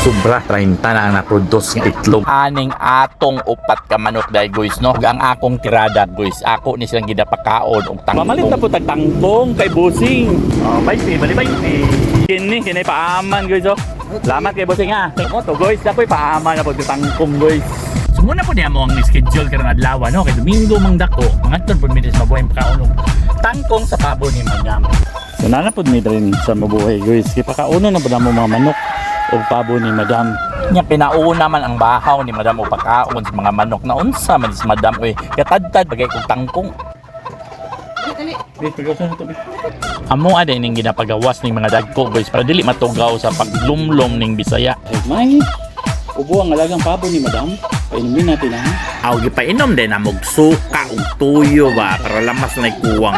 sobra 30 na ang naproduce ng itlog. Aning atong upat ka manok dahil guys no. Ang akong tirada guys, ako ni silang gidapakaon og tangkong. Pamalit na po tagtangkong kay Busing. Oh, bye, bali bye. Kini paaman guys oh. Salamat kay Busing ha. Mo to guys, ako'y paaman na po tangkong guys. Muna po niya mo ang schedule karong adlaw no kay Domingo mang dako. Mangadton pud mi sa mabuhay pagkaon tangkong sa pabo ni Madam. Nana po mi rin sa mabuhay guys. Kaya pakauno na po na mo mga manok o pabo ni Madam. Nya pinauna man ang bahaw ni Madam o pagkaon sa mga manok na unsa man si Madam oy katadtad bagay kog tangkong. Amo ada ning ginapagawas ning mga dagko guys para dili matugaw sa paglumlom ning Bisaya. May ubo ang alagang pabo ni Madam. Painumin natin ha. Aw gipainom din na mog suka ug tuyo ba para lamas na kuwang.